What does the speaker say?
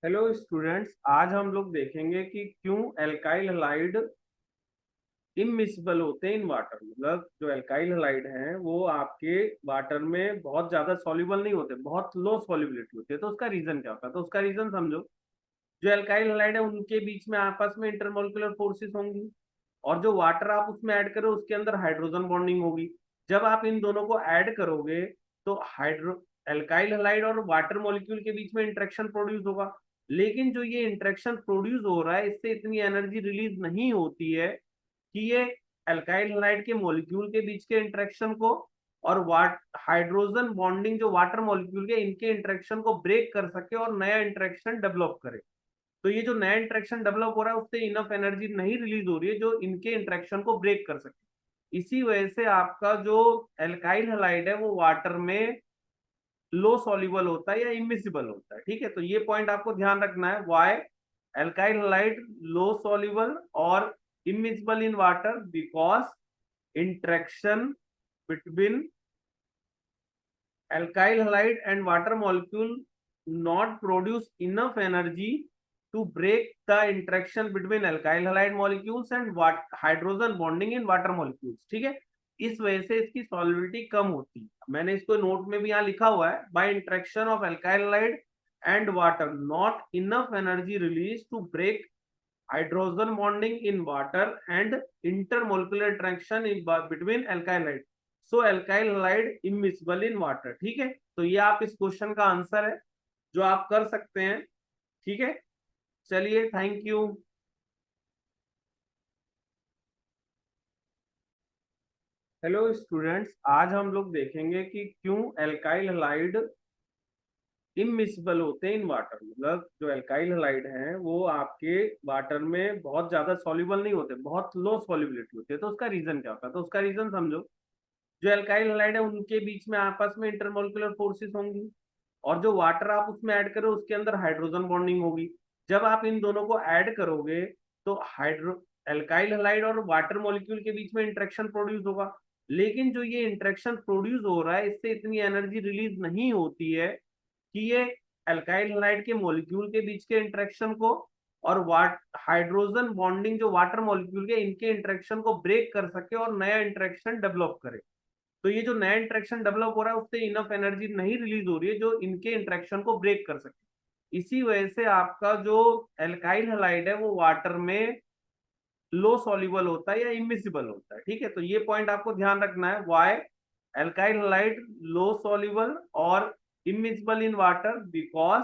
Hello students, आज हम लोग देखेंगे कि क्यों एल्काइल हलाइड इममिसिबल होते हैं इन वाटर। मतलब जो एल्काइल हलाइड हैं वो आपके वाटर में बहुत ज्यादा सॉल्युबल नहीं होते, बहुत लो सॉल्युबिलिटी होती है। तो उसका रीजन क्या होता है? तो उसका रीजन समझो। जो एल्काइल हलाइड है उनके बीच में आपस में इंटरमोलिकुलर फोर्सेस होंगी, और जो वाटर आप उसमें ऐड करो उसके अंदर हाइड्रोजन बॉन्डिंग होगी। जब आप इन दोनों को ऐड करोगे तो हाइड्रो एल्काइल हलाइड और वाटर मॉलिक्यूल के बीच में इंटरेक्शन प्रोड्यूस होगा। लेकिन जो ये इंटरेक्शन प्रोड्यूस हो रहा है इससे इतनी एनर्जी रिलीज नहीं होती है कि ये एल्काइल हलाइड के मॉलिक्यूल के बीच के इंटरेक्शन को और वाट हाइड्रोजन बॉन्डिंग जो वाटर मॉलिक्यूल के इनके इंटरेक्शन को ब्रेक कर सके और नया इंटरेक्शन डेवलप करे। तो ये जो नया इंटरेक्शन डेवलप हो रहा है उससे इनफ एनर्जी नहीं रिलीज हो रही है जो इनके इंटरेक्शन को ब्रेक कर सके। इसी वजह से आपका जो एल्काइल हलाइड है वो वाटर में लो सॉल्युबल होता है या इमिसिबल होता है। ठीक है, तो ये पॉइंट आपको ध्यान रखना है। वाई एल्काइल हलाइड लो सॉल्युबल और immiscible in water? Because interaction between alkyl halide and water molecule not produce enough energy to break the interaction between alkyl halide molecules and what hydrogen bonding in water molecules। ठीक है, इस वजह से इसकी solubility कम होती है। मैंने इसको नोट में भी यहाँ लिखा हुआ है, by interaction of alkyl halide and water not enough energy released to break hydrogen bonding in water and intermolecular interaction in between alkyl halide, so alkyl halide immiscible in water। ठीक है, तो ये आप इस क्वेश्चन का answer है जो आप कर सकते हैं। ठीक है, चलिए, थैंक यू। हेलो स्टूडेंट्स, आज हम लोग देखेंगे कि क्यों एल्काइल हलाइड इममिसिबल होते हैं इन वाटर। मतलब जो एल्काइल हलाइड हैं वो आपके वाटर में बहुत ज्यादा सॉल्युबल नहीं होते, बहुत लो सॉल्युबिलिटी होती है। तो उसका रीजन क्या होता है? तो उसका रीजन समझो। जो एल्काइल हलाइड है उनके बीच में आपस में इंटरमोलिकुलर फोर्सेस होंगी, और जो वाटर आप उसमें ऐड करो उसके अंदर हाइड्रोजन बॉन्डिंग होगी। जब आप इन दोनों को ऐड करोगे तो हाइड्रो एल्काइल हलाइड और वाटर मॉलिक्यूल के बीच में इंटरेक्शन प्रोड्यूस होगा। लेकिन जो ये इंटरेक्शन प्रोड्यूस हो रहा है इससे इतनी एनर्जी रिलीज नहीं होती है कि ये एल्काइल हलाइड के मॉलिक्यूल के बीच के इंटरेक्शन को और वाट हाइड्रोजन बॉन्डिंग जो वाटर मॉलिक्यूल के इनके इंटरेक्शन को ब्रेक कर सके और नया इंटरेक्शन डेवलप करे। तो ये जो नया इंटरेक्शन डेवलप हो रहा है उससे इनफ एनर्जी नहीं रिलीज हो रही है जो इनके इंटरेक्शन को ब्रेक कर सके। इसी वजह से आपका जो एल्काइल हलाइड है वो वाटर में लो सॉल्युबल होता है या इमिसिबल होता है। ठीक है, तो ये पॉइंट आपको ध्यान रखना है। वाई एल्काइल हलाइड लो सॉल्युबल और इमिसिबल इन वाटर? बिकॉज